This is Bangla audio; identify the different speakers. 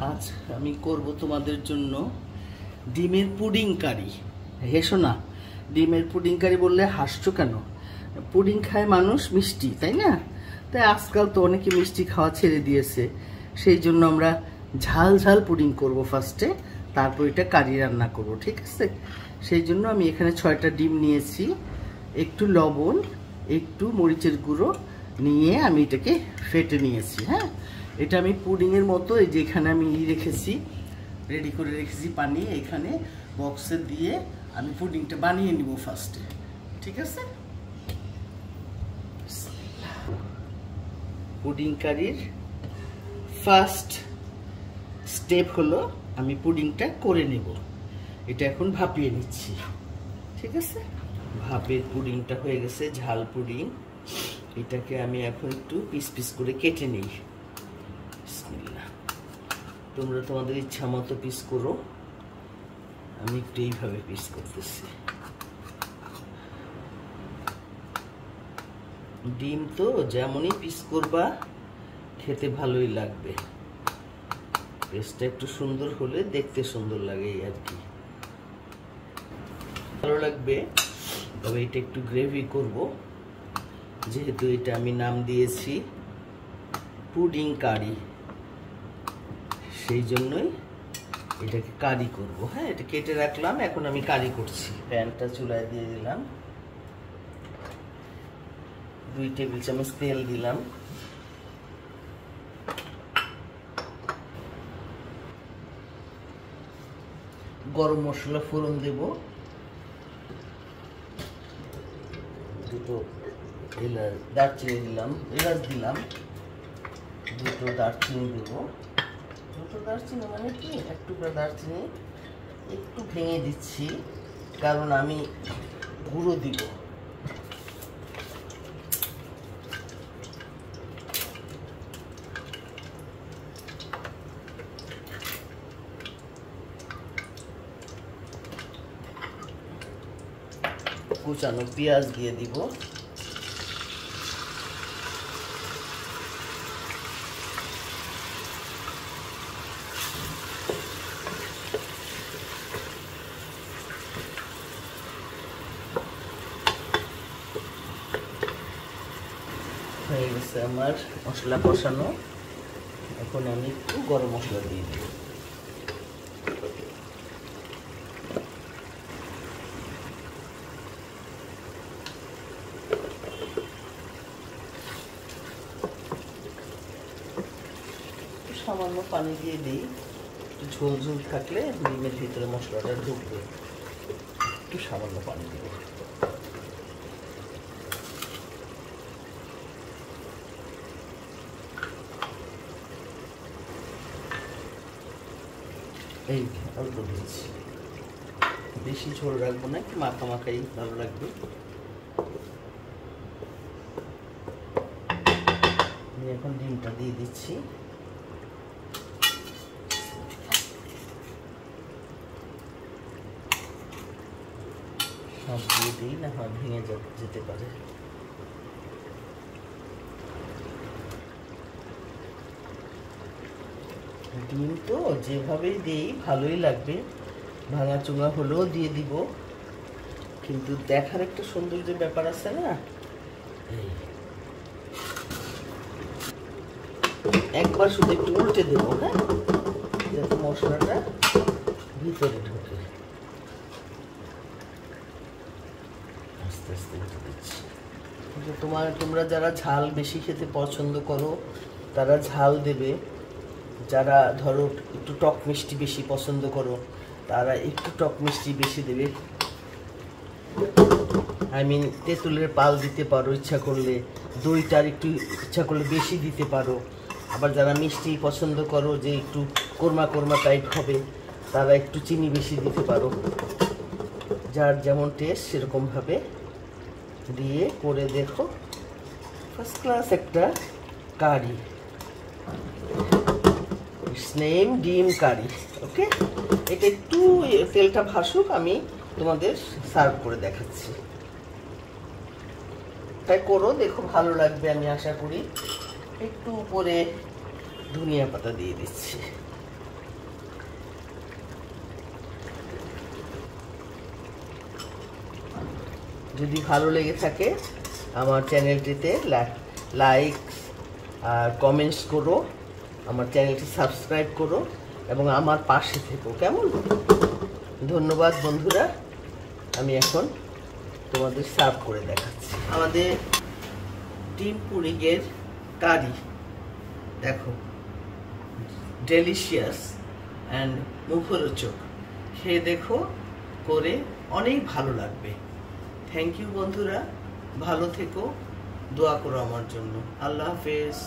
Speaker 1: আজ আমি করব তোমাদের জন্য ডিমের পুডিং কারি। হেসো না, ডিমের পুডিং কারি বললে হাসছো কেন? পুডিং খায় মানুষ মিষ্টি, তাই না? তাই আজকাল তো অনেকে মিষ্টি খাওয়া ছেড়ে দিয়েছে, সেই জন্য আমরা ঝাল ঝাল পুডিং করব ফার্স্টে, তারপর এটা কারি রান্না করব, ঠিক আছে? সেই জন্য আমি এখানে 6টা ডিম নিয়েছি, একটু লবণ, একটু মরিচের গুঁড়ো নিয়ে আমি এটাকে ফেটে নিয়েছি। হ্যাঁ, এটা আমি পুডিংয়ের মতো এই যে এখানে আমি রেখেছি, রেডি করে রেখেছি পানি, এখানে বক্সে দিয়ে আমি পুডিংটা বানিয়ে নিব ফার্স্টে, ঠিক আছে? পুডিং কারির ফার্স্ট স্টেপ হলো আমি পুডিংটা করে নেব। এটা এখন ভাপিয়ে নিচ্ছি, ঠিক আছে? ভাপের পুডিংটা হয়ে গেছে, ঝাল পুডিং। এটাকে আমি এখন একটু পিস পিস করে কেটে নিই। বিসমিল্লাহ। তোমরা তোমাদের ইচ্ছা মতো পিস করো, আমি একটু এইভাবে পিস করতেছি। ডিম তো যেমনই পিস করবা খেতে ভালোই লাগবে, পেস্টটা একটু সুন্দর হলে দেখতে সুন্দর লাগে এই আর কি, ভালো লাগবে। তবে এটা একটু গ্রেভি করব, যেহেতু এটা আমি নাম দিয়েছি পুডিং কারি, সেই জন্যই এটাকে কারি করব। হ্যাঁ, এটা কেটে রাখলাম, এখন আমি কারি করছি। প্যানটা চুলায় দিয়ে দিলাম, 2 টেবিল চামচ তেল দিলাম, গরম মশলা ফোড়ন দেব, 2টো এলাচ, দারচিনি দিলাম, এলাচ দিলাম, 2টো দারচিনি দেব। 2টো দারচিনি মানে কি, 1 টুকরা দারচিনি একটু ভেঙে দিচ্ছি, কারণ আমি গুঁড়ো দিব। কুচানো পেঁয়াজ দিয়ে দিব, হয়ে গেছে আমার মশলা কষানো। এখন আমি একটু গরম মশলা দিয়ে দিব, সামান্য পানি দিয়ে দিই, একটু ঝোল ঝোল থাকলে ডিমের ভিতরে মশলাটা ঢুকবে। একটু সামান্য পানি দিব, এই অল্প দিচ্ছি, বেশি ঝোল রাখবো না, একটু মাখা মাখাই ভালো লাগবে। আমি এখন ডিমটা দিয়ে দিচ্ছি, সব দিয়ে দিই, না হয় ভেঙে যেতে পারে। ডিম তো যেভাবেই দিই ভালোই লাগবে, ভাঙা চোঙা হলেও দিয়ে দিব, কিন্তু দেখার একটা সৌন্দর্যের ব্যাপার আছে না। একবার শুধু একটু উল্টে দেবো, হ্যাঁ, যাতে মশলাটা ভিতরে ঢোকে। আস্তে আস্তে উল্টে দিচ্ছি। তোমরা যারা ঝাল বেশি খেতে পছন্দ করো তারা ঝাল দেবে, যারা ধরো একটু টক মিষ্টি বেশি পছন্দ করো তারা একটু টক মিষ্টি বেশি দেবে। তেঁতুলের পাল দিতে পারো ইচ্ছা করলে, দইটার একটু ইচ্ছা করলে বেশি দিতে পারো। আবার যারা মিষ্টি পছন্দ করো, যে একটু কোরমা কোরমা টাইপ হবে, তারা একটু চিনি বেশি দিতে পারো। যার যেমন টেস্ট সেরকমভাবে দিয়ে করে দেখো, ফার্স্ট ক্লাস একটা কারি। নেম ডিম কারি। ওকে, এটা একটু তেলটা ভাসুক, আমি তোমাদের সার্ভ করে দেখাচ্ছি। তাই করো, দেখো ভালো লাগবে আমি আশা করি। একটু উপরে ধনিয়া পাতা দিয়ে দিচ্ছি। যদি ভালো লেগে থাকে আমার চ্যানেলটিতে লাইক আর কমেন্টস করো, আমার চ্যানেলটি সাবস্ক্রাইব করো এবং আমার পাশে থেকো, কেমন? ধন্যবাদ বন্ধুরা। আমি এখন তোমাদের সার্ভ করে দেখাচ্ছি আমাদের ডিম পুডিংয়ের কারি। দেখো, ডেলিশিয়াস অ্যান্ড মুখরোচক, খেয়ে দেখো, করে অনেক ভালো লাগবে। থ্যাংক ইউ বন্ধুরা, ভালো থেকো, দোয়া করো আমার জন্য। আল্লাহ হাফেজ।